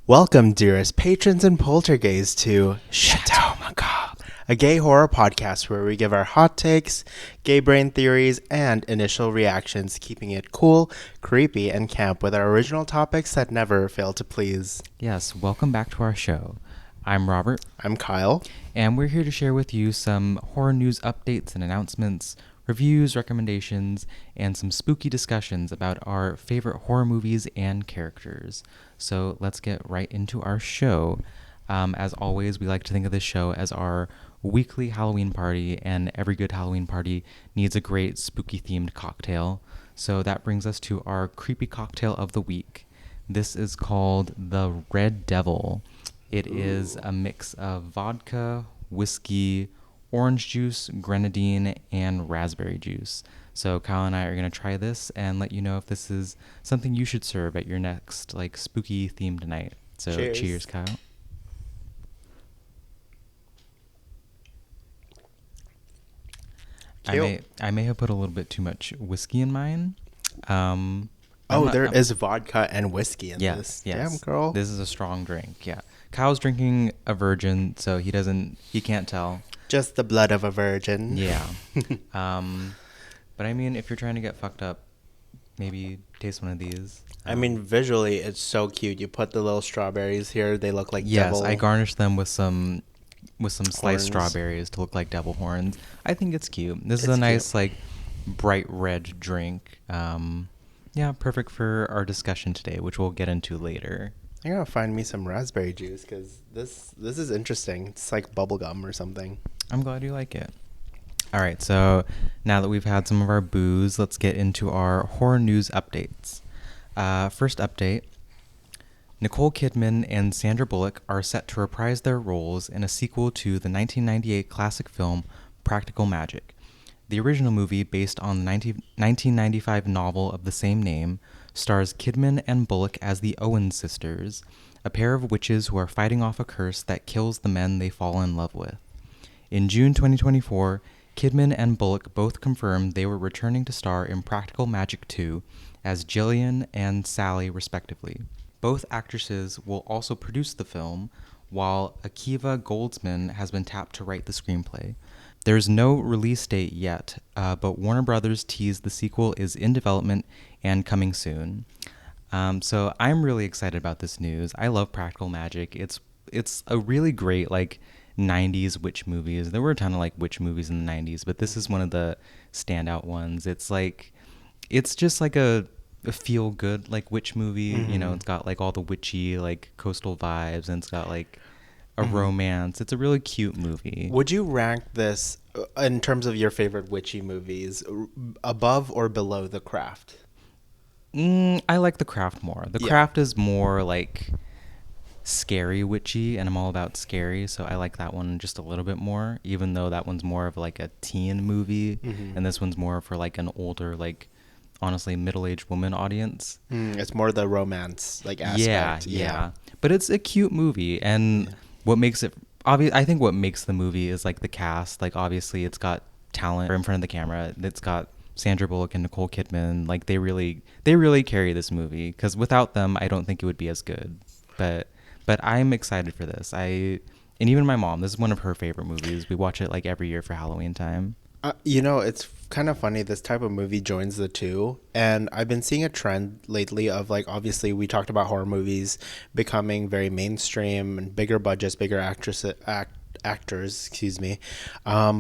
Welcome, dearest patrons and poltergeists, to Chateau Macabre, a gay horror podcast where we give our hot takes, gay brain theories, and initial reactions, keeping it cool, creepy, and camp with our original topics that never fail to please. Yes, welcome back to our show. I'm Robert. I'm Kyle. And we're here to share with you some horror news updates and announcements, reviews, recommendations, and some spooky discussions about our favorite horror movies and characters. So let's get right into our show. As always, we like to think of this show as our weekly Halloween party, and every good Halloween party needs a great spooky-themed cocktail. So that brings us to our creepy cocktail of the week. This is called the Red Devil. It is a mix of vodka, whiskey, orange juice, grenadine, and raspberry juice. So Kyle and I are going to try this and let you know if this is something you should serve at your next spooky themed night. So cheers, Kyle. I may have put a little bit too much whiskey in mine. There is vodka and whiskey in this. Yes. Damn, girl. This is a strong drink, yeah. Kyle's drinking a virgin, so he can't tell. Just the blood of a virgin. Yeah. But I mean, if you're trying to get fucked up, maybe taste one of these. I mean, visually, it's so cute. You put the little strawberries here. They look like devil. Yes, I garnished them with some sliced horns. strawberries to look like devil horns. I think it's cute. This is a nice, bright red drink. Yeah, perfect for our discussion today, which we'll get into later. I gotta find me some raspberry juice because this is interesting. It's like bubblegum or something. I'm glad you like it. All right, so now that we've had some of our booze, let's get into our horror news updates. First update, Nicole Kidman and Sandra Bullock are set to reprise their roles in a sequel to the 1998 classic film Practical Magic. The original movie, based on the 1995 novel of the same name, stars Kidman and Bullock as the Owen sisters, a pair of witches who are fighting off a curse that kills the men they fall in love with. In June 2024, Kidman and Bullock both confirmed they were returning to star in Practical Magic 2 as Jillian and Sally, respectively. Both actresses will also produce the film, while Akiva Goldsman has been tapped to write the screenplay. There's no release date yet, but Warner Brothers teased the sequel is in development and coming soon. So I'm really excited about this news. I love Practical Magic. It's a really great 90s witch movies. There were a ton of witch movies in the 90s, but this is one of the standout ones. It's just a feel good witch movie. Mm-hmm. You know, it's got all the witchy coastal vibes, and it's got a romance. It's a really cute movie. Would you rank this in terms of your favorite witchy movies above or below The Craft? I like The Craft more. The Craft is more scary witchy, and I'm all about scary, so I like that one just a little bit more, even though that one's more of a teen movie, and this one's more for an older honestly middle-aged woman audience. It's more the romance aspect. Yeah. But it's a cute movie, and what makes it obvious, I think what makes the movie is the cast. Obviously it's got talent in front of the camera. It's got Sandra Bullock and Nicole Kidman. They really carry this movie, because without them I don't think it would be as good. But I'm excited for this. And even my mom, this is one of her favorite movies. We watch it every year for Halloween time. It's kind of funny. This type of movie joins the two. And I've been seeing a trend lately of obviously we talked about horror movies becoming very mainstream and bigger budgets, bigger actors,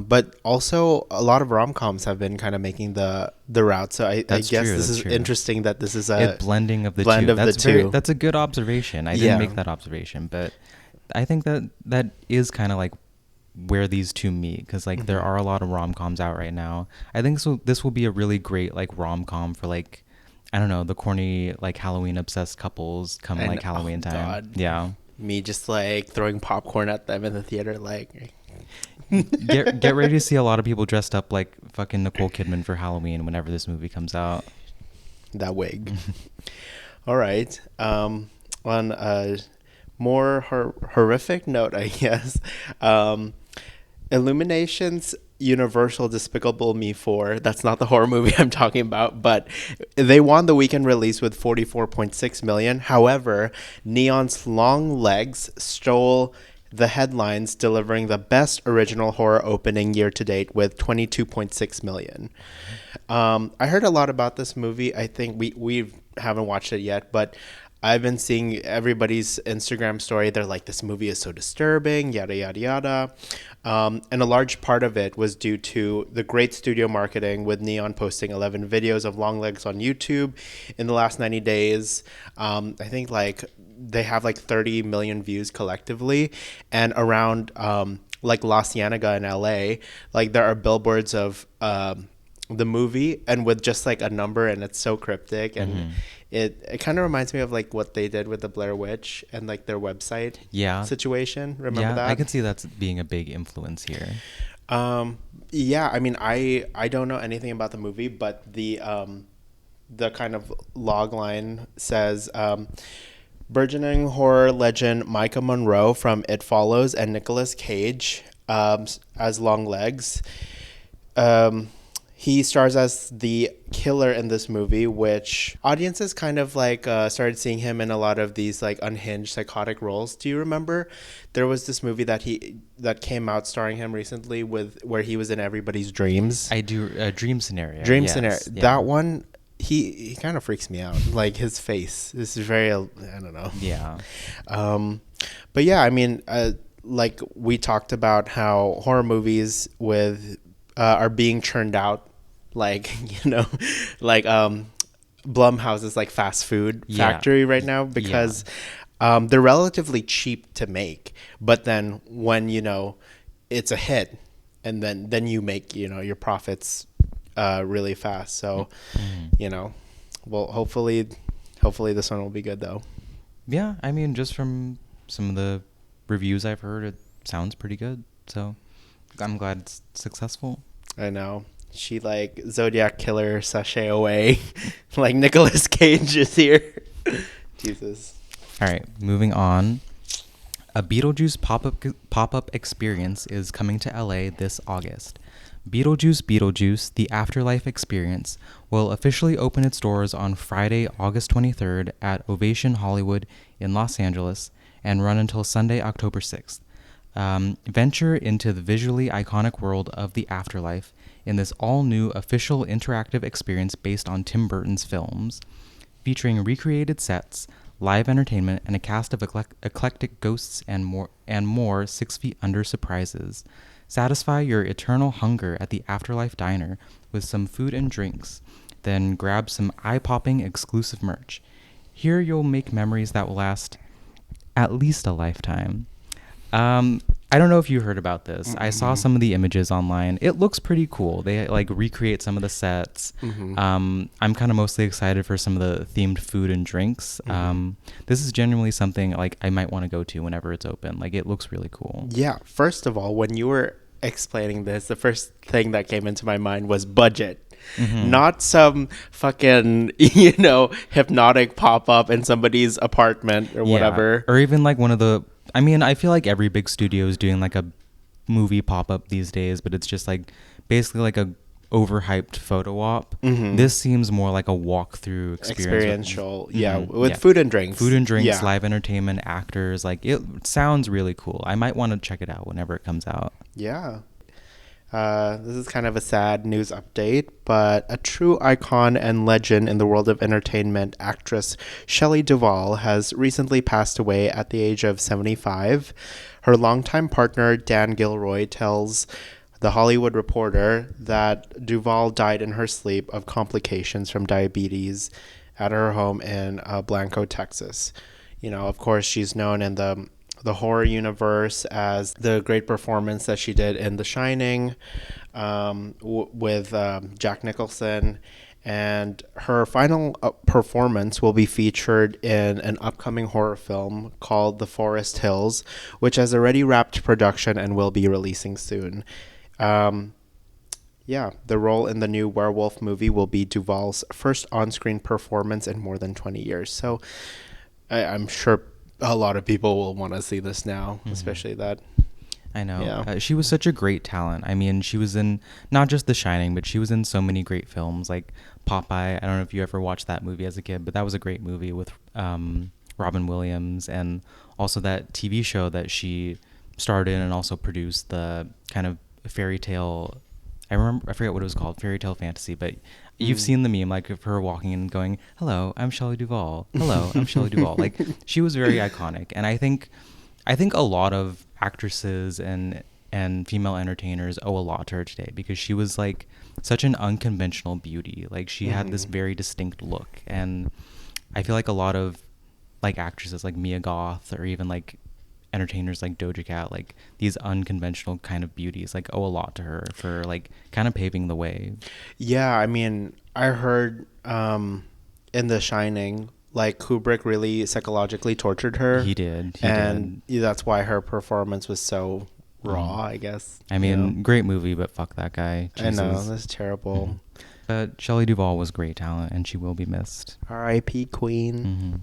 but also a lot of rom-coms have been kind of making the route. So I guess this is interesting that this is a blending of the two. That's a good observation. I didn't make that observation, but I think that is kind of where these two meet, because there are a lot of rom-coms out right now. I think this will be a really great rom-com for I don't know, the corny Halloween obsessed couples come Halloween time. God. Yeah. Me just throwing popcorn at them in the theater, get ready to see a lot of people dressed up like fucking Nicole Kidman for Halloween whenever this movie comes out. That wig. All right. On a more horrific note, I guess, Illuminations Universal Despicable Me 4. That's not the horror movie I'm talking about, but they won the weekend release with 44.6 million. However, Neon's Long Legs stole the headlines, delivering the best original horror opening year to date with 22.6 million. I heard a lot about this movie. I think we haven't watched it yet, but I've been seeing everybody's Instagram story. They're like, this movie is so disturbing, yada, yada, yada. And a large part of it was due to the great studio marketing, with Neon posting 11 videos of Long Legs on YouTube in the last 90 days. I think like they have like 30 million views collectively. And around like La Cienega in LA, like there are billboards of the movie and with just like a number, and it's so cryptic, and it kind of reminds me of like what they did with the Blair Witch and like their website situation. Remember that? I can see that's being a big influence here. Yeah, I mean, I don't know anything about the movie, but the kind of log line says burgeoning horror legend Micah Monroe from It Follows and Nicolas Cage as Long Legs. He stars as the killer in this movie, which audiences kind of like started seeing him in a lot of these like unhinged psychotic roles. Do you remember there was this movie that came out starring him recently where he was in everybody's dreams? I do. Dream Scenario. Scenario. Yeah. That one, he kind of freaks me out. Like his face is very, I don't know. Yeah. But yeah, I mean, like we talked about how horror movies are being churned out, like, you know, like Blumhouse is like fast food factory right now, because they're relatively cheap to make, but then when, you know, it's a hit, and then you make, you know, your profits really fast. So you know, well, hopefully this one will be good though. Yeah, I mean, just from some of the reviews I've heard, it sounds pretty good, so I'm glad it's successful. I know. She like Zodiac Killer sashay away. Like Nicolas Cage is here. Jesus. All right, moving on. A Beetlejuice pop-up experience is coming to LA this August. Beetlejuice, the Afterlife Experience, will officially open its doors on Friday, August 23rd at Ovation Hollywood in Los Angeles and run until Sunday, October 6th. Venture into the visually iconic world of the afterlife in this all-new official interactive experience based on Tim Burton's films, featuring recreated sets, live entertainment, and a cast of eclectic ghosts and more 6 feet under surprises. Satisfy your eternal hunger at the Afterlife Diner with some food and drinks, then grab some eye-popping exclusive merch. Here you'll make memories that will last at least a lifetime. I don't know if you heard about this. I saw some of the images online. It looks pretty cool. They like recreate some of the sets. I'm kind of mostly excited for some of the themed food and drinks. This is genuinely something like I might want to go to whenever it's open. Like, it looks really cool. Yeah. First of all, when you were explaining this, the first thing that came into my mind was budget. Not some fucking, you know, hypnotic pop-up in somebody's apartment or whatever. Or even like one of the, I mean, I feel like every big studio is doing like a movie pop-up these days, but it's just like basically like a overhyped photo op. This seems more like a walkthrough experiential with food and drinks, live entertainment, actors. Like, it sounds really cool. I might want to check it out whenever it comes out. This is kind of a sad news update, but a true icon and legend in the world of entertainment, actress Shelley Duvall, has recently passed away at the age of 75. Her longtime partner, Dan Gilroy, tells The Hollywood Reporter that Duvall died in her sleep of complications from diabetes at her home in Blanco, Texas. You know, of course, she's known in the horror universe as the great performance that she did in The Shining with Jack Nicholson. And her final performance will be featured in an upcoming horror film called The Forest Hills, which has already wrapped production and will be releasing soon. The role in the new werewolf movie will be Duvall's first on-screen performance in more than 20 years. So I'm sure a lot of people will want to see this now, especially that. I know. Yeah. She was such a great talent. I mean, she was in not just The Shining, but she was in so many great films like Popeye. I don't know if you ever watched that movie as a kid, but that was a great movie with Robin Williams, and also that TV show that she starred in and also produced, the kind of fairy tale. I forget what it was called, fairy tale fantasy, but you've seen the meme like of her walking in and going, "Hello, I'm Shelley Duvall. Hello, I'm Shelley Duvall." Like she was very iconic, and I think a lot of actresses and female entertainers owe a lot to her today because she was like such an unconventional beauty. Like she had this very distinct look, and I feel like a lot of like actresses like Mia Goth or even like entertainers like Doja Cat, like these unconventional kind of beauties, like owe a lot to her for like kind of paving the way. Yeah, I mean, I heard in The Shining, like Kubrick really psychologically tortured her. He did. And that's why her performance was so raw, I guess. I mean, great movie, but fuck that guy. Jesus. I know, that's terrible. But Shelley Duvall was great talent, and she will be missed. R.I.P. Queen.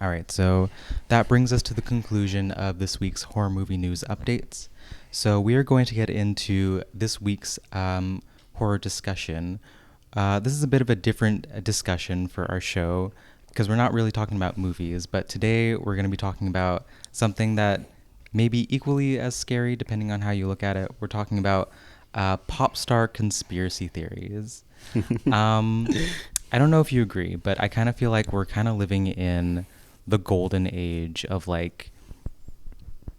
All right, so that brings us to the conclusion of this week's horror movie news updates. So we are going to get into this week's horror discussion. This is a bit of a different discussion for our show because we're not really talking about movies, but today we're going to be talking about something that may be equally as scary depending on how you look at it. We're talking about pop star conspiracy theories. I don't know if you agree, but I kind of feel like we're kind of living in the golden age of like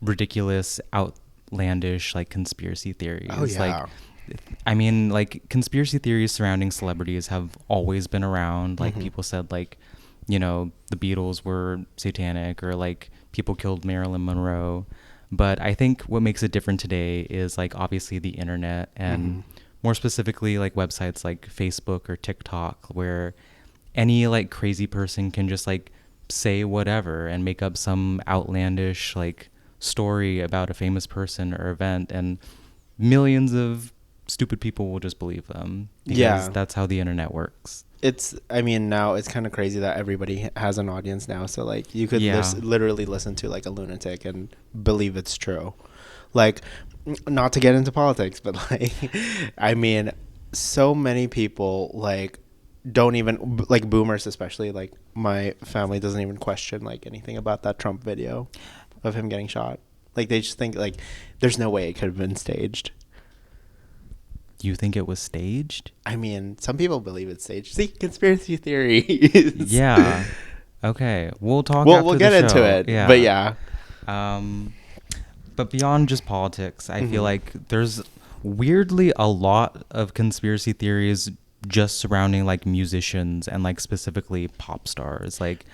ridiculous, outlandish like conspiracy theories. Oh, yeah. Like, I mean, like conspiracy theories surrounding celebrities have always been around. Like people said, like, you know, the Beatles were satanic, or like people killed Marilyn Monroe. But I think what makes it different today is like obviously the internet, and more specifically like websites like Facebook or TikTok, where any like crazy person can just like say whatever and make up some outlandish like story about a famous person or event, and millions of stupid people will just believe them because that's how the internet works. I mean, now it's kind of crazy that everybody has an audience now. So like you could literally listen to like a lunatic and believe it's true. Like, not to get into politics, but like, I mean, so many people like don't even, like boomers especially, like my family doesn't even question like anything about that Trump video of him getting shot. Like they just think like there's no way it could have been staged. You think it was staged? I mean, some people believe it's staged. See, conspiracy theories. Yeah. Okay. We'll talk. We'll get into it. Yeah. But yeah. But beyond just politics, I feel like there's weirdly a lot of conspiracy theories just surrounding like musicians and like specifically pop stars. Like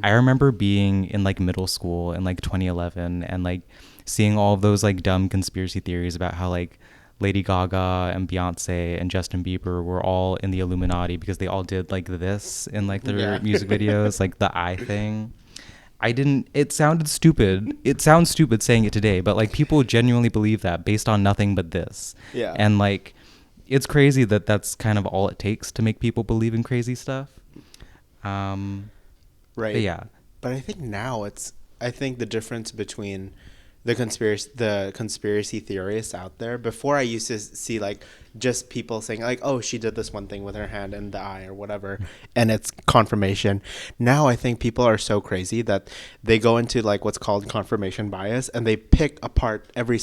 I remember being in like middle school in like 2011 and like seeing all of those like dumb conspiracy theories about how like Lady Gaga and Beyonce and Justin Bieber were all in the Illuminati because they all did like this in like their music videos, like the eye thing. It sounded stupid. It sounds stupid saying it today, but like people genuinely believe that based on nothing but this. Yeah. And like, it's crazy that that's kind of all it takes to make people believe in crazy stuff. Right. But yeah. But I think now I think the difference between the conspiracy theorists out there, before I used to see like just people saying like, oh, she did this one thing with her hand in the eye or whatever, and it's confirmation. Now I think people are so crazy that they go into like what's called confirmation bias, and they pick apart every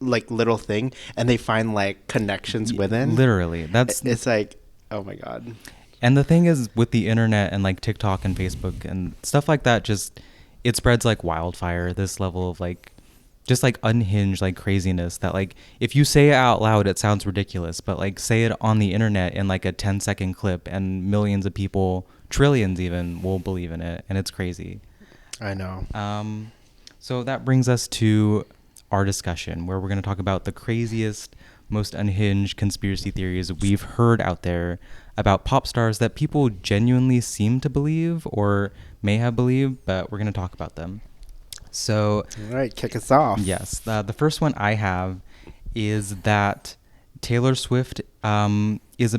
little thing, and they find like connections within. Literally, it's like, oh my god. And the thing is, with the internet and like TikTok and Facebook and stuff like that, just it spreads like wildfire. This level of like just like unhinged like craziness that like if you say it out loud it sounds ridiculous, but like say it on the internet in like a 10-second clip and millions of people, trillions even, will believe in it, and it's crazy. I know. So that brings us to our discussion where we're going to talk about the craziest, most unhinged conspiracy theories we've heard out there about pop stars that people genuinely seem to believe or may have believed, but we're going to talk about them. So, all right, kick us off. Yes. The first one I have is that Taylor Swift is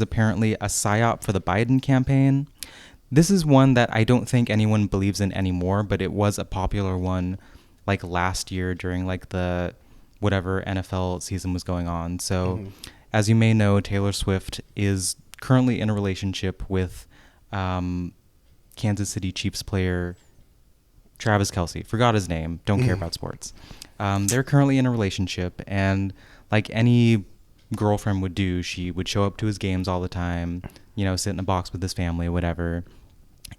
apparently a PSYOP for the Biden campaign. This is one that I don't think anyone believes in anymore, but it was a popular one like last year during like the whatever NFL season was going on. So as you may know, Taylor Swift is currently in a relationship with Kansas City Chiefs player Travis Kelce. Forgot his name. Don't care about sports. They're currently in a relationship, and like any girlfriend would do, she would show up to his games all the time, you know, sit in a box with his family, whatever.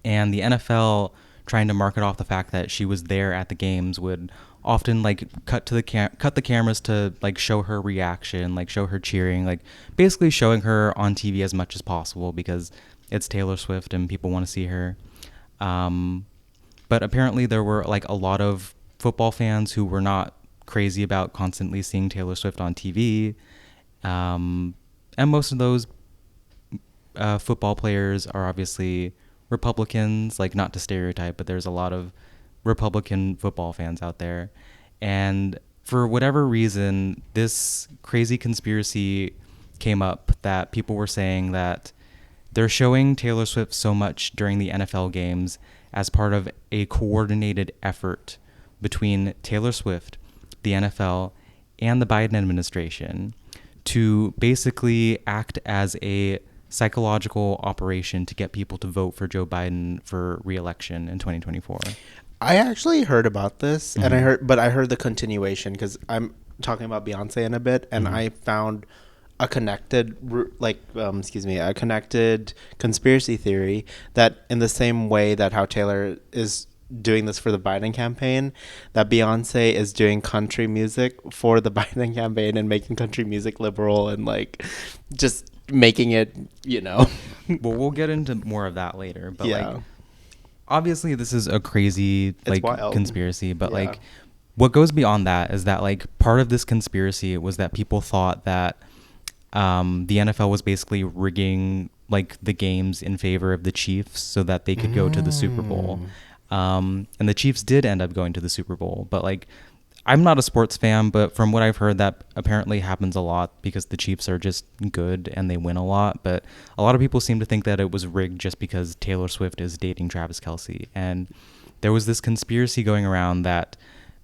And the NFL, trying to market off the fact that she was there at the games, would often like cut the cameras to like show her reaction, like show her cheering, like basically showing her on TV as much as possible because it's Taylor Swift and people want to see her. But apparently there were like a lot of football fans who were not crazy about constantly seeing Taylor Swift on TV. And most of those football players are obviously Republicans, like not to stereotype, but there's a lot of Republican football fans out there. And for whatever reason, this crazy conspiracy came up that people were saying that they're showing Taylor Swift so much during the NFL games as part of a coordinated effort between Taylor Swift, the NFL, and the Biden administration to basically act as a psychological operation to get people to vote for Joe Biden for re-election in 2024. I actually heard about this, and I heard the continuation because I'm talking about Beyonce in a bit, and I found a connected conspiracy theory that in the same way that how Taylor is doing this for the Biden campaign, that Beyonce is doing country music for the Biden campaign and making country music liberal and like just making it, you know. Well, we'll get into more of that later, but Yeah. like obviously this is a crazy like wild. conspiracy, but Yeah. like what goes beyond that is that like part of this conspiracy was that people thought that the NFL was basically rigging like the games in favor of the Chiefs so that they could go to the Super Bowl. And the Chiefs did end up going to the Super Bowl, but like I'm not a sports fan, but from what I've heard, that apparently happens a lot because the Chiefs are just good and they win a lot. But a lot of people seem to think that it was rigged just because Taylor Swift is dating Travis Kelce. And there was this conspiracy going around that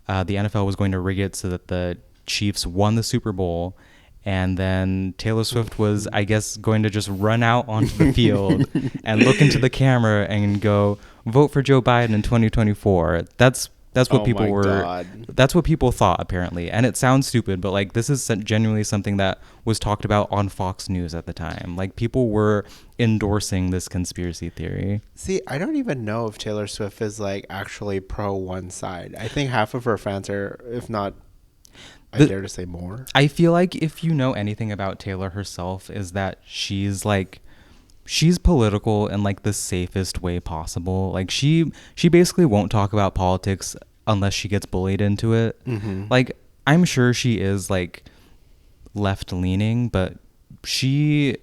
the NFL was going to rig it so that the Chiefs won the Super Bowl. And then Taylor Swift was, I guess, going to just run out onto the field and look into the camera and go, vote for Joe Biden in 2024. That's what people were. God. That's what people thought, apparently. And it sounds stupid, but like this is genuinely something that was talked about on Fox News at the time. Like people were endorsing this conspiracy theory. See, I don't even know if Taylor Swift is like actually pro one side. I think half of her fans are, if not, I dare to say more. I feel like if you know anything about Taylor herself, is that she's political in like the safest way possible. Like she basically won't talk about politics unless she gets bullied into it. Like I'm sure she is like left leaning, but she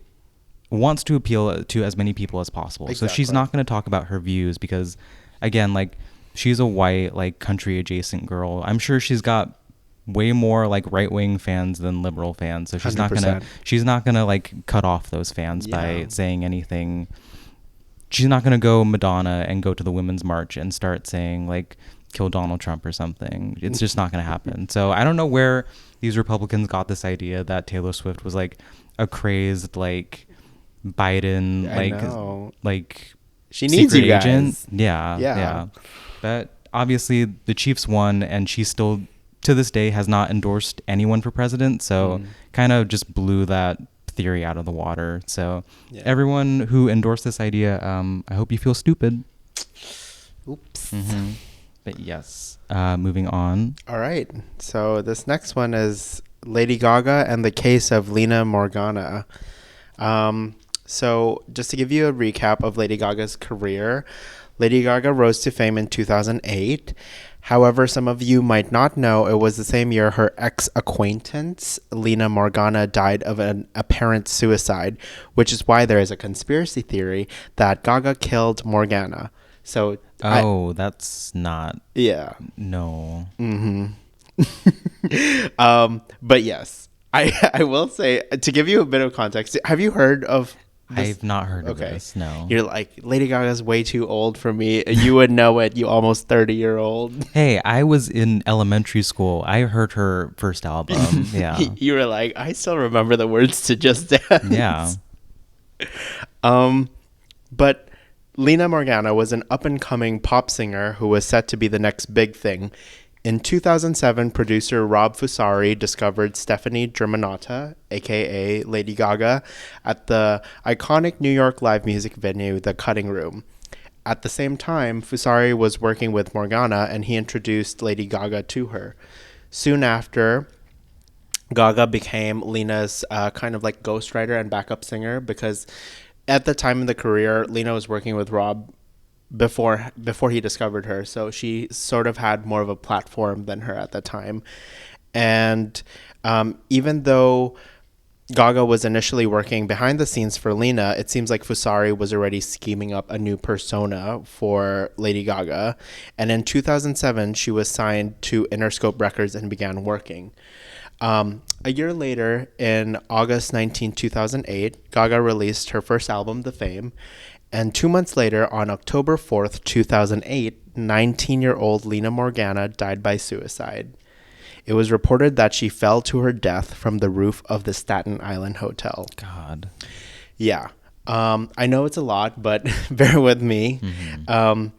wants to appeal to as many people as possible. Exactly. So she's not going to talk about her views because again, like she's a white, like country adjacent girl. I'm sure she's got way more like right-wing fans than liberal fans, so she's 100%. not gonna like cut off those fans by saying anything. She's not gonna go Madonna and go to the Women's March and start saying like kill Donald Trump or something. It's just not gonna happen. So I don't know where these Republicans got this idea that Taylor Swift was like a crazed like Biden like she needs you guys. agent. Yeah. But obviously the Chiefs won, and she still to this day has not endorsed anyone for president, so kind of just blew that theory out of the water. So everyone who endorsed this idea, I hope you feel stupid. Oops. But yes, moving on. All right, so this next one is Lady Gaga and the case of Lena Morgana. So just to give you a recap of Lady Gaga's career, Lady Gaga rose to fame in 2008. However, some of you might not know it was the same year her ex-acquaintance, Lena Morgana, died of an apparent suicide, which is why there is a conspiracy theory that Gaga killed Morgana. So, that's not... Yeah. No. But yes, I will say, to give you a bit of context, have you heard of I've not heard of Okay. this. No. You're like, Lady Gaga's way too old for me. You would know it, you almost 30-year-old. Hey, I was in elementary school. I heard her first album. Yeah. You were like, I still remember the words to Just Yeah. Dance. But Lina Morgana was an up-and-coming pop singer who was set to be the next big thing. In 2007, producer Rob Fusari discovered Stephanie Germanotta, aka Lady Gaga, at the iconic New York live music venue, The Cutting Room. At the same time, Fusari was working with Morgana, and he introduced Lady Gaga to her. Soon after, Gaga became Lena's kind of like ghostwriter and backup singer, because at the time in the career, Lena was working with Rob before he discovered her, so she sort of had more of a platform than her at the time. And even though Gaga was initially working behind the scenes for Lena, it seems like Fusari was already scheming up a new persona for Lady Gaga. And in 2007, she was signed to Interscope Records and began working. A year later, in August 2008, Gaga released her first album, The Fame. And 2 months later, on October 4th, 2008, 19-year-old Lina Morgana died by suicide. It was reported that she fell to her death from the roof of the Staten Island hotel. God. Yeah. I know it's a lot, but bear with me. In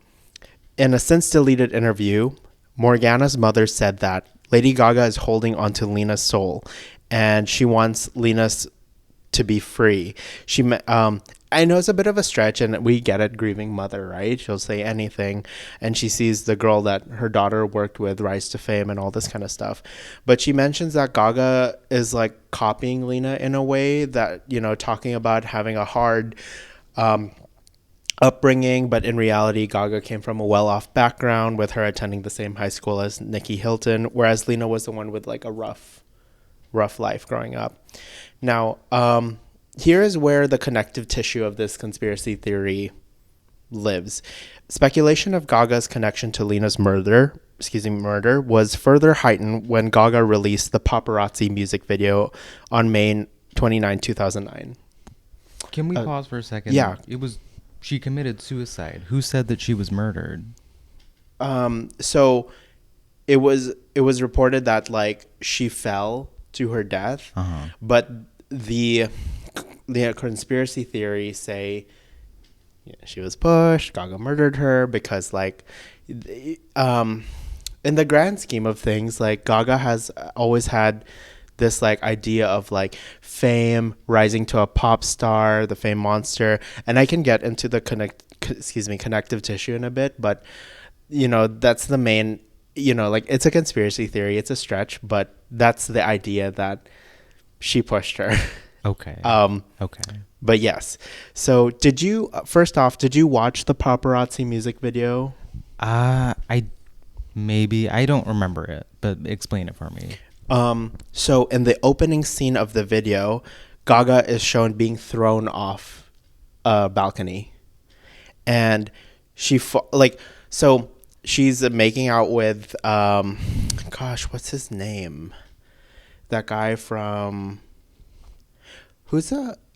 a since-deleted interview, Morgana's mother said that Lady Gaga is holding onto Lena's soul, and she wants Lena's to be free. I know it's a bit of a stretch, and we get it, grieving mother, right? She'll say anything, and she sees the girl that her daughter worked with rise to fame and all this kind of stuff. But she mentions that Gaga is like copying Lena in a way that, you know, talking about having a hard upbringing, but in reality, Gaga came from a well-off background, with her attending the same high school as Nikki Hilton, whereas Lena was the one with like a rough life growing up. Now, here is where the connective tissue of this conspiracy theory lives. Speculation of Gaga's connection to Lena's murder was further heightened when Gaga released the Paparazzi music video on May 29, 2009. Can we pause for a second? Yeah. She committed suicide. Who said that she was murdered? So it was reported that like she fell to her death, but the conspiracy theories say she was pushed, Gaga murdered her, because like in the grand scheme of things, like Gaga has always had this like idea of like fame, rising to a pop star, the fame monster. And I can get into the connective tissue in a bit, but you know, that's the main, you know, like it's a conspiracy theory, it's a stretch, but that's the idea that she pushed her. Okay. Okay. But yes. So did you watch the Paparazzi music video? I don't remember it, but explain it for me. So in the opening scene of the video, Gaga is shown being thrown off a balcony, and she's making out with what's his name? That guy from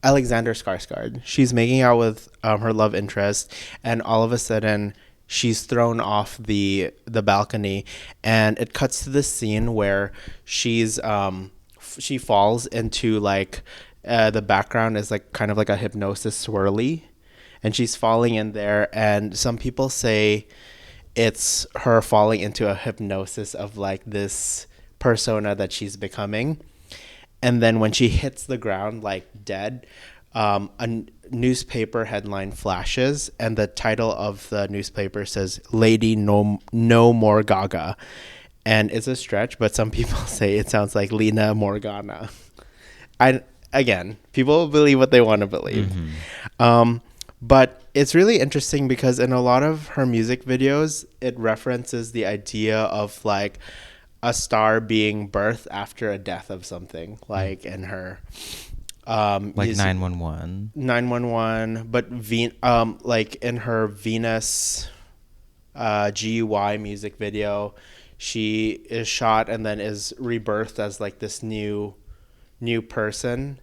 Alexander Skarsgård. She's making out with her love interest, and all of a sudden she's thrown off the balcony, and it cuts to this scene where she falls into like the background is like kind of like a hypnosis swirly, and she's falling in there, and some people say it's her falling into a hypnosis of like this persona that she's becoming. And then when she hits the ground like dead, a newspaper headline flashes, and the title of the newspaper says "Lady No More Gaga," and it's a stretch, but some people say it sounds like Lina Morgana. People believe what they want to believe. But it's really interesting because in a lot of her music videos, it references the idea of like a star being birthed after a death of something, like in her like 911. 911, but like in her Venus GUI music video, she is shot and then is rebirthed as like this new person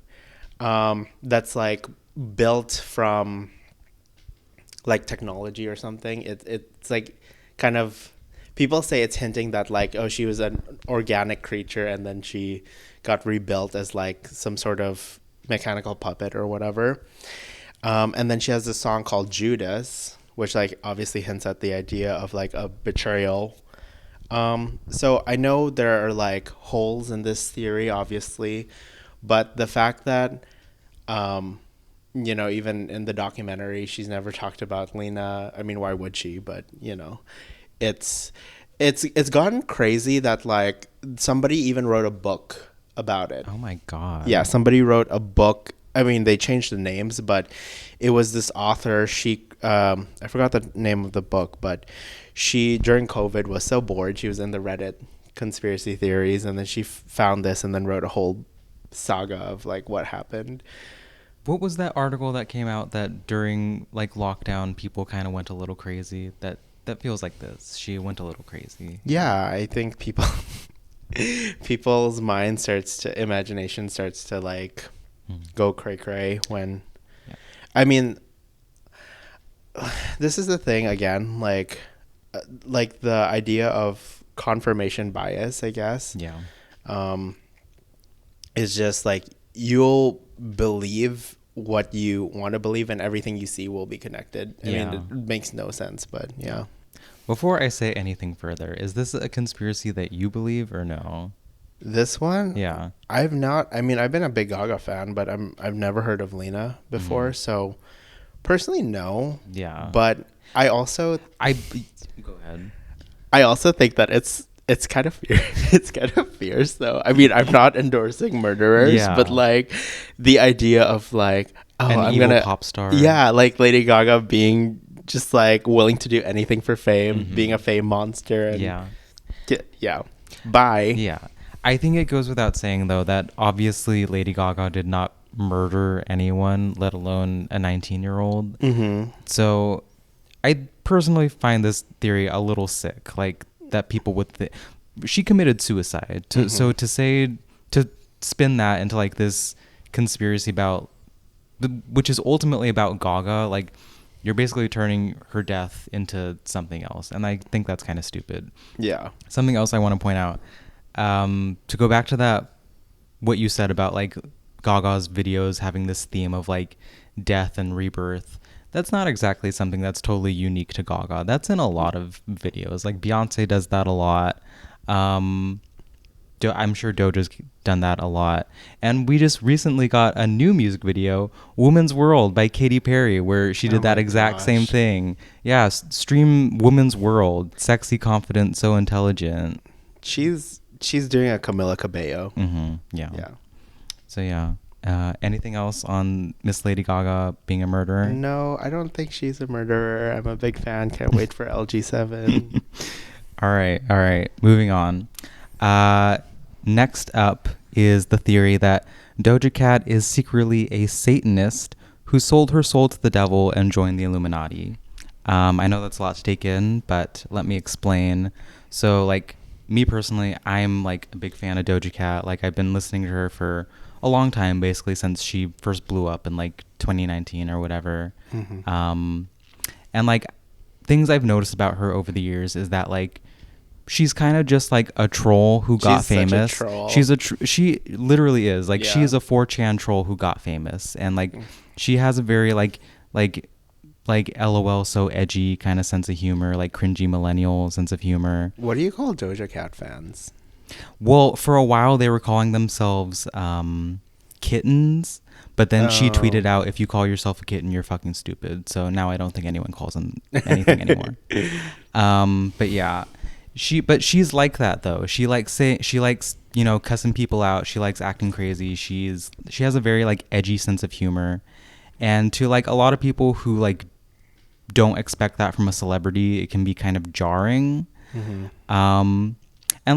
that's like built from like technology or something. It's like kind of, people say it's hinting that like, oh, she was an organic creature and then she got rebuilt as like some sort of mechanical puppet or whatever. And then she has this song called Judas, which like obviously hints at the idea of like a betrayal. So I know there are like holes in this theory, obviously, but the fact that, um, even in the documentary, she's never talked about Lena. I mean, why would she? But it's it's gotten crazy that like somebody even wrote a book about it. Oh my God. Yeah, somebody wrote a book. I mean, they changed the names, but it was this author. She, I forgot the name of the book, but she, during COVID, was so bored. She was in the Reddit conspiracy theories, and then she found this and then wrote a whole saga of like what happened. What was that article that came out that during like lockdown people kind of went a little crazy? That feels like this. She went a little crazy. Yeah, I think people's imagination starts to like go cray cray when, Yeah. I mean, this is the thing again, like the idea of confirmation bias, I guess. Yeah. Is just like you'll believe what you want to believe and everything you see will be connected. I mean, it makes no sense, but yeah. Before I say anything further, is this a conspiracy that you believe or no? This one? Yeah. I've not, I mean, I've been a big Gaga fan, but I've never heard of Lena before, so personally no. Yeah. But I also go ahead. I also think that it's kind of it's kind of fierce though. I mean, I'm not endorsing murderers, Yeah. but like the idea of like, oh, An I'm evil gonna pop star. Yeah, like Lady Gaga being just like willing to do anything for fame, being a fame monster, and yeah. Bye. Yeah. I think it goes without saying though that obviously Lady Gaga did not murder anyone, let alone a 19-year-old. Mm-hmm. So I personally find this theory a little sick, like that people would she committed suicide. So to spin that into like this conspiracy about which is ultimately about Gaga, like you're basically turning her death into something else, and I think that's kind of stupid. Yeah. Something else I want to point out, to go back to that, what you said about like Gaga's videos having this theme of like death and rebirth. That's not exactly something that's totally unique to Gaga. That's in a lot of videos. Like Beyonce does that a lot. I'm sure Doja's done that a lot. And we just recently got a new music video, Woman's World by Katy Perry, where she did that exact same thing. Yeah, stream Woman's World. Sexy, confident, so intelligent. She's doing a Camila Cabello. Mm-hmm. Yeah. Yeah. So yeah. Anything else on Miss Lady Gaga being a murderer? No, I don't think she's a murderer. I'm a big fan. Can't wait for LG7. All right. Moving on. Next up is the theory that Doja Cat is secretly a Satanist who sold her soul to the devil and joined the Illuminati. I know that's a lot to take in, but let me explain. So, like, me personally, I'm, like, a big fan of Doja Cat. Like, I've been listening to her for a long time, basically, since she first blew up in, like, 2019 or whatever. Mm-hmm. And, like, things I've noticed about her over the years is that, like, she's kind of just like a troll who got famous. Such a troll. She literally is like, she is a 4chan troll who got famous, and like she has a very like LOL so edgy kind of sense of humor, like cringy millennial sense of humor. What do you call Doja Cat fans? Well, for a while they were calling themselves kittens, but then she tweeted out, if you call yourself a kitten, you're fucking stupid. So now I don't think anyone calls them anything anymore. But yeah. She's like that though. She likes, cussing people out. She likes acting crazy. She has a very like edgy sense of humor, and to like a lot of people who like don't expect that from a celebrity, it can be kind of jarring. Mm-hmm. And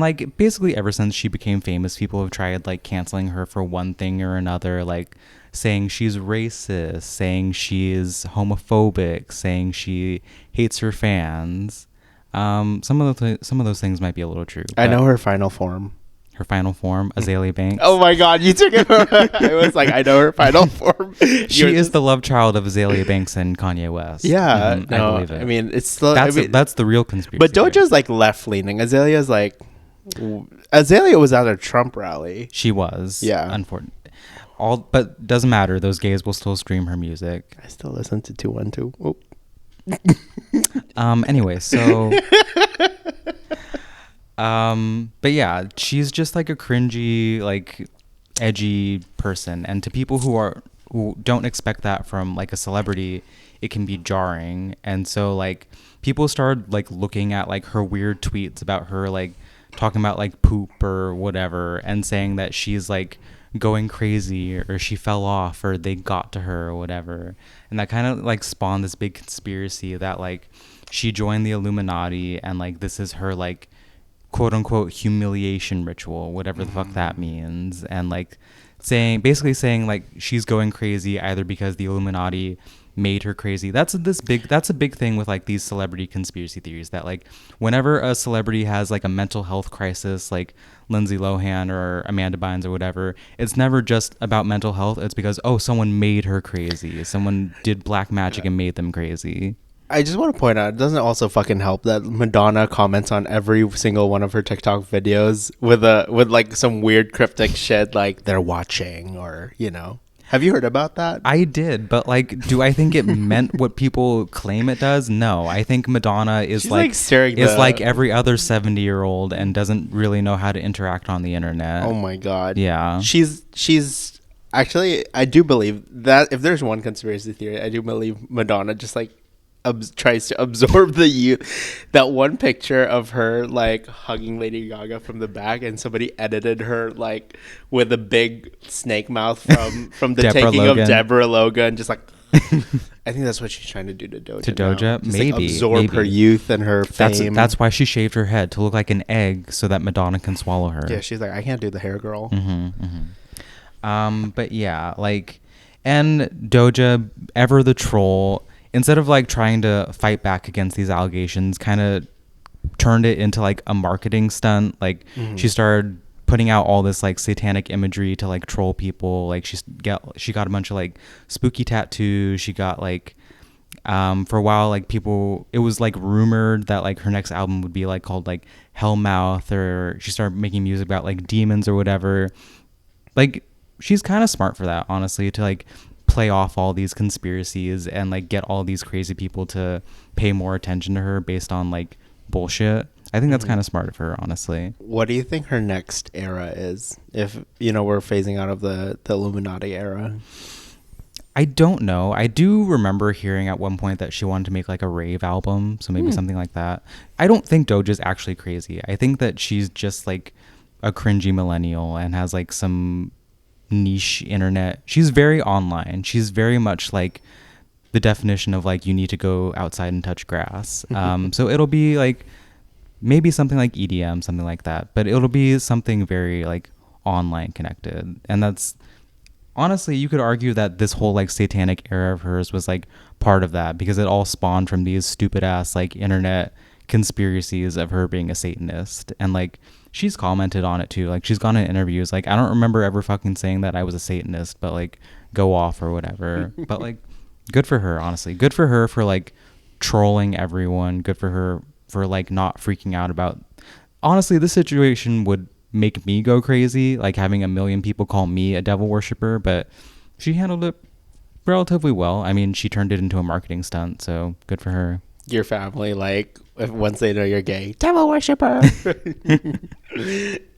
like basically ever since she became famous, people have tried like canceling her for one thing or another, like saying she's racist, saying she is homophobic, saying she hates her fans. Some of those things might be a little true. I know her final form. her final form, Azalea Banks. Oh my God, you took it. I was like, I know her final form. She is the love child of Azalea Banks and Kanye West. Yeah, I believe it. I mean, it's still, that's the real conspiracy. But Doja's like left leaning. Azalea was at a Trump rally. She was. Yeah. Unfortunately. But doesn't matter. Those gays will still stream her music. I still listen to 212. Anyway, so but yeah, she's just like a cringy, like edgy person, and to people who don't expect that from like a celebrity, it can be jarring. And so like people started like looking at like her weird tweets about her like talking about like poop or whatever and saying that she's like going crazy or she fell off or they got to her or whatever. And that kind of like spawned this big conspiracy that like she joined the Illuminati and like this is her like quote unquote humiliation ritual, whatever the fuck that means. And like basically saying like she's going crazy either because the Illuminati made her crazy. That's a big thing with like these celebrity conspiracy theories, that like whenever a celebrity has like a mental health crisis, like Lindsay Lohan or Amanda Bynes or whatever, it's never just about mental health. It's because someone made her crazy, someone did black magic and made them crazy. I just want to point out, it doesn't also fucking help that Madonna comments on every single one of her TikTok videos with like some weird cryptic shit like they're watching, or Have you heard about that? I did, but like, do I think it meant what people claim it does? No, I think Madonna is like every other 70-year-old and doesn't really know how to interact on the internet. Oh my God. Yeah. She's actually, I do believe that if there's one conspiracy theory, I do believe Madonna just like tries to absorb the youth. That one picture of her like hugging Lady Gaga from the back, and somebody edited her like with a big snake mouth from the taking of Deborah Logan, just like I think that's what she's trying to do to Doja. To Doja, just, maybe like, absorb her youth and her fame. That's why she shaved her head, to look like an egg so that Madonna can swallow her. Yeah, she's like, I can't do the hair, girl. But yeah, like, and Doja, ever the troll, instead of like trying to fight back against these allegations, kind of turned it into like a marketing stunt. Like she started putting out all this like satanic imagery to like troll people. Like she got a bunch of like spooky tattoos. She got like for a while, like people, it was like rumored that like her next album would be like called like Hellmouth, or she started making music about like demons or whatever. Like she's kind of smart for that, honestly, to like play off all these conspiracies and like get all these crazy people to pay more attention to her based on like bullshit. I think that's kind of smart of her, honestly. What do you think her next era is, if we're phasing out of the Illuminati era? I don't know. I do remember hearing at one point that she wanted to make like a rave album, so maybe something like that. I don't think Doja's actually crazy. I think that she's just like a cringy millennial and has like some niche internet. She's very online. She's very much like the definition of like you need to go outside and touch grass. So it'll be like maybe something like EDM, something like that, but it'll be something very like online connected. And that's honestly, you could argue that this whole like satanic era of hers was like part of that, because it all spawned from these stupid ass like internet conspiracies of her being a Satanist. And like she's commented on it too. Like she's gone in interviews like, I don't remember ever fucking saying that I was a Satanist, but like go off or whatever. But like good for her, honestly. Good for her for like trolling everyone. Good for her for like not freaking out about, honestly, this situation would make me go crazy, like having 1 million people call me a devil worshiper, but she handled it relatively well. I mean, she turned it into a marketing stunt, so good for her. Your family, like, once they know you're gay, devil worshiper.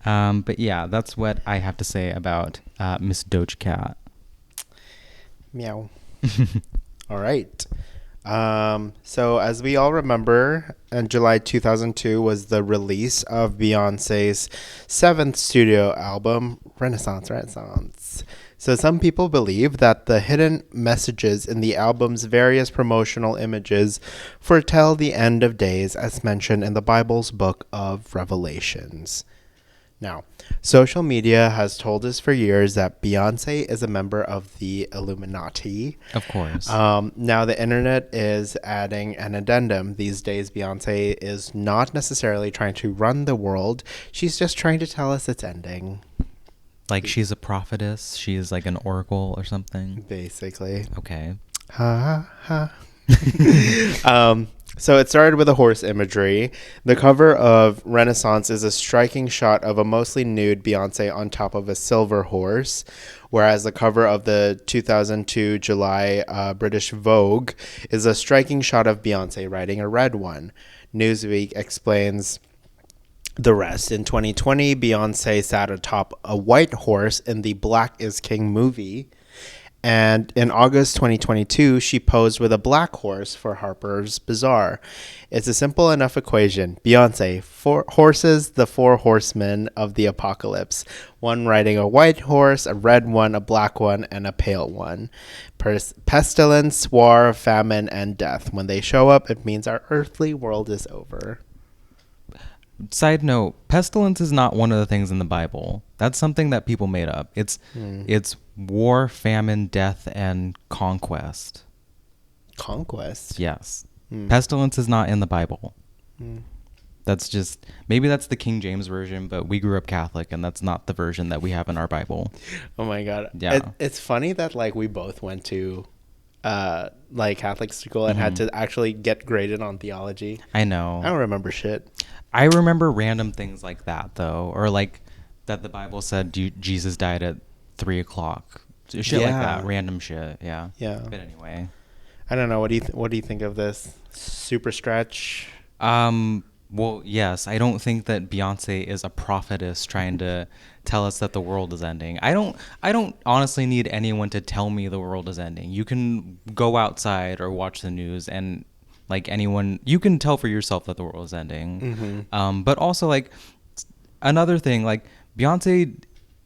But yeah, that's what I have to say about Miss Doja Cat. Meow. All right. So as we all remember, in July 2002 was the release of Beyonce's 7th studio album, Renaissance. So some people believe that the hidden messages in the album's various promotional images foretell the end of days, as mentioned in the Bible's book of Revelations. Now, social media has told us for years that Beyonce is a member of the Illuminati. Of course. Now, the internet is adding an addendum. These days, Beyonce is not necessarily trying to run the world. She's just trying to tell us its ending. Like she's a prophetess. She is like an oracle or something. Basically. Okay. Ha ha. So it started with a horse imagery. The cover of Renaissance is a striking shot of a mostly nude Beyonce on top of a silver horse, whereas the cover of the 2002 July British Vogue is a striking shot of Beyonce riding a red one. Newsweek explains the rest. In 2020, Beyonce sat atop a white horse in the Black is King movie. And in August 2022, she posed with a black horse for Harper's Bazaar. It's a simple enough equation. Beyonce, four horses, the four horsemen of the apocalypse. One riding a white horse, a red one, a black one, and a pale one. Pestilence, war, famine, and death. When they show up, it means our earthly world is over. Side note, pestilence is not one of the things in the Bible. That's something that people made up. It's war, famine, death, and conquest. Conquest? Yes. Pestilence is not in the Bible. That's just, maybe that's the King James version, but we grew up Catholic and that's not the version that we have in our Bible. Oh my God. Yeah. It's funny that like we both went to like Catholic school and had to actually get graded on theology. I know. I don't remember shit. I remember random things like that though, or like that the Bible said Jesus died at 3:00. Shit like that, random shit. Yeah. Yeah. But anyway, I don't know. What do you think of this super stretch? Well, yes, I don't think that Beyonce is a prophetess trying to tell us that the world is ending. I don't honestly need anyone to tell me the world is ending. You can go outside or watch the news and like anyone, you can tell for yourself that the world is ending. But also like another thing, like Beyonce,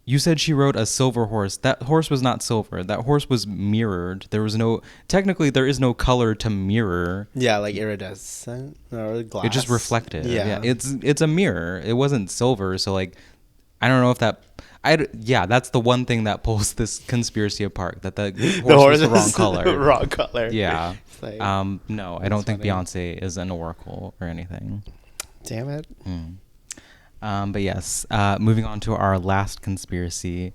you said she rode a silver horse. That horse was not silver. That horse was mirrored. There is no color to mirror. Yeah, like iridescent or glass. It just reflected. Yeah. It's a mirror. It wasn't silver. So like, I don't know if that. That's the one thing that pulls this conspiracy apart. That the horse was the wrong color. Wrong color. Yeah. Like, no, I don't think funny. Beyonce is an oracle or anything. Damn it. But yes, moving on to our last conspiracy.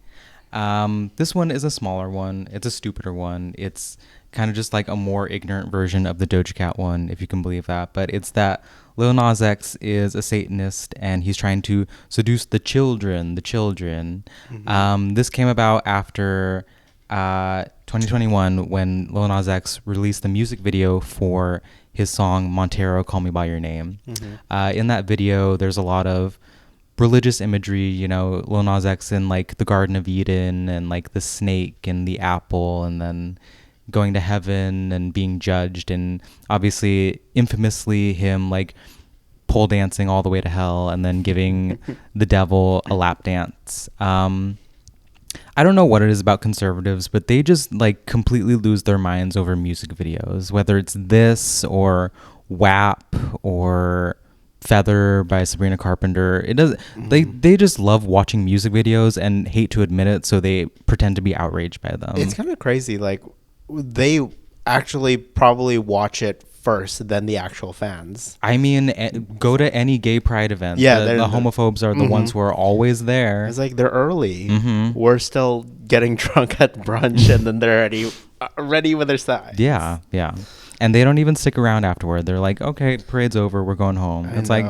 This one is a smaller one. It's a stupider one. It's kind of just like a more ignorant version of the Doja Cat one, if you can believe that. But it's that Lil Nas X is a Satanist and he's trying to seduce the children. This came about after 2021 when Lil Nas X released the music video for his song Montero, Call Me By Your Name. In that video, there's a lot of religious imagery, you know, Lil Nas X in like the Garden of Eden and like the snake and the apple and then going to heaven and being judged, and obviously infamously him like pole dancing all the way to hell and then giving the devil a lap dance. I don't know what it is about conservatives, but they just like completely lose their minds over music videos, whether it's this or WAP or Feather by Sabrina Carpenter. It does. They just love watching music videos and hate to admit it, so they pretend to be outraged by them. It's kind of crazy. Like they actually probably watch it first than the actual fans. I mean, go to any gay pride event. Yeah, the homophobes are the ones who are always there. It's like they're early. We're still getting drunk at brunch, and then they're already ready with their side. Yeah. And they don't even stick around afterward. They're like, okay, parade's over. We're going home. It's like,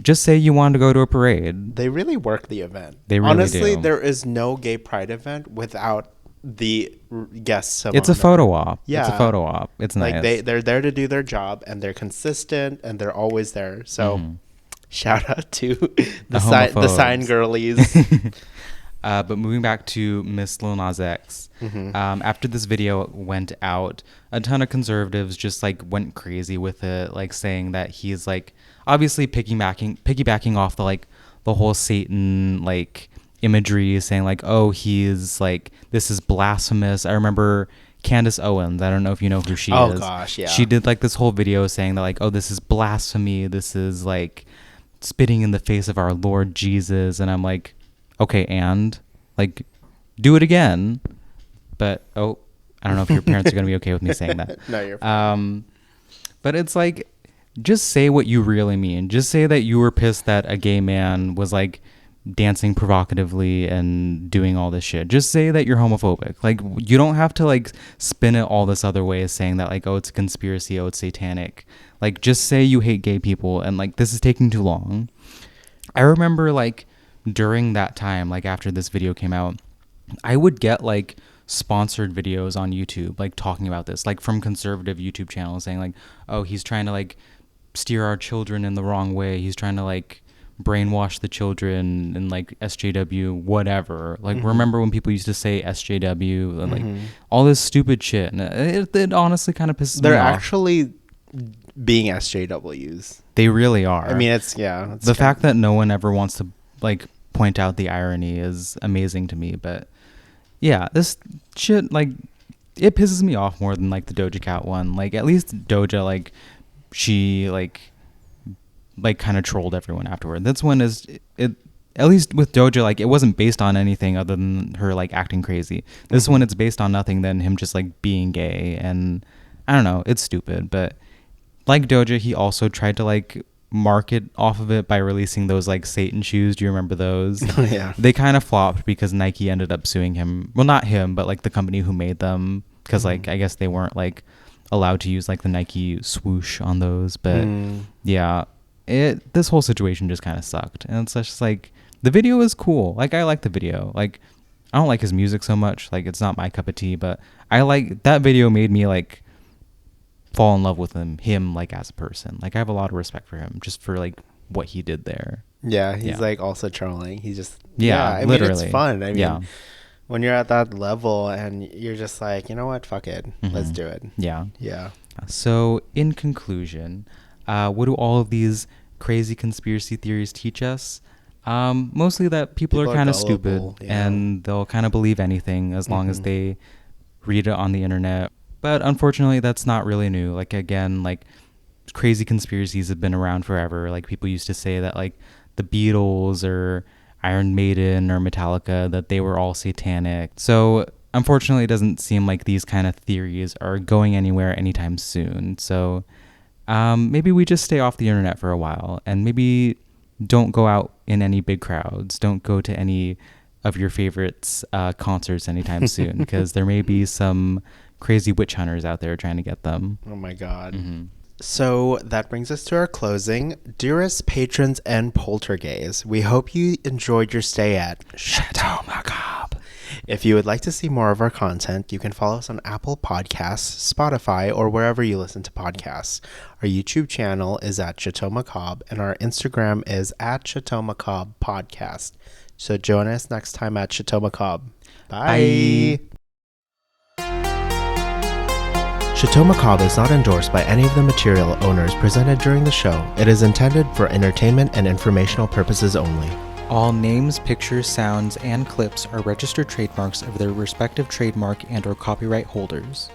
just say you wanted to go to a parade. They really work the event. They really Honestly, do. there is no gay pride event without the guests. It's a photo op. Yeah. It's a photo op. It's nice. Like they're there to do their job, and they're consistent, and they're always there. So shout out to the sign girlies. But moving back to Miss Lil Nas X, after this video went out, a ton of conservatives just like went crazy with it, like saying that he's like obviously piggybacking off the whole Satan like imagery, saying like, oh, he's like, this is blasphemous. I remember Candace Owens. I don't know if you know who she is. Oh gosh, yeah. She did like this whole video saying that like, oh, this is blasphemy. This is like spitting in the face of our Lord Jesus. And I'm like, okay, and like, do it again. But, I don't know if your parents are going to be okay with me saying that. No, you're fine. But it's like, just say what you really mean. Just say that you were pissed that a gay man was like dancing provocatively and doing all this shit. Just say that you're homophobic. Like, you don't have to like spin it all this other way, saying that like, oh, it's a conspiracy, oh, it's satanic. Like, just say you hate gay people and like, this is taking too long. I remember like during that time, like after this video came out, I would get like sponsored videos on YouTube like talking about this, like from conservative YouTube channels saying like, oh, he's trying to like steer our children in the wrong way, he's trying to like brainwash the children and like SJW whatever. Like, remember when people used to say SJW and like all this stupid shit, and it honestly kind of pisses me off. They're actually being SJWs. They really are. I mean, it's the fact that no one ever wants to like point out the irony is amazing to me. But yeah, this shit, like, it pisses me off more than like the Doja Cat one. Like, at least Doja, like, she like kind of trolled everyone afterward. This one is it. At least with Doja, like, it wasn't based on anything other than her like acting crazy. This one, it's based on nothing than him just like being gay, and I don't know, it's stupid. But like Doja, he also tried to like market off of it by releasing those like Satan shoes. Do you remember those? Yeah. They kind of flopped because Nike ended up suing him. Well, not him, but like the company who made them, because like I guess they weren't like allowed to use like the Nike swoosh on those. But yeah, this whole situation just kind of sucked. And it's just like, the video is cool. Like, I like the video. Like, I don't like his music so much. Like, it's not my cup of tea, but I like that video. Made me like fall in love with him like as a person. Like, I have a lot of respect for him just for like what he did there. Yeah, he's like also trolling. He's just I literally. Mean, it's fun. I mean, yeah. When you're at that level and you're just like, you know what, fuck it, let's do it. Yeah. Yeah. So in conclusion, what do all of these crazy conspiracy theories teach us? Mostly that people are kind of stupid, and they'll kind of believe anything as long as they read it on the internet. But unfortunately, that's not really new. Like, again, like, crazy conspiracies have been around forever. Like, people used to say that like the Beatles or Iron Maiden or Metallica, that they were all satanic. So unfortunately, it doesn't seem like these kind of theories are going anywhere anytime soon. So maybe we just stay off the internet for a while, and maybe don't go out in any big crowds. Don't go to any of your favorites concerts anytime soon, because there may be some crazy witch hunters out there trying to get them. Oh my God. So that brings us to our closing. Dearest patrons and poltergeists, we hope you enjoyed your stay at Chateau Macabre. If you would like to see more of our content, you can follow us on Apple Podcasts, Spotify, or wherever you listen to podcasts. Our YouTube channel is at Chateau Macabre, and our Instagram is at Chateau Macabre Podcast. So join us next time at Chateau Macabre. Bye. Chateau Macabre is not endorsed by any of the material owners presented during the show. It is intended for entertainment and informational purposes only. All names, pictures, sounds, and clips are registered trademarks of their respective trademark and/or copyright holders.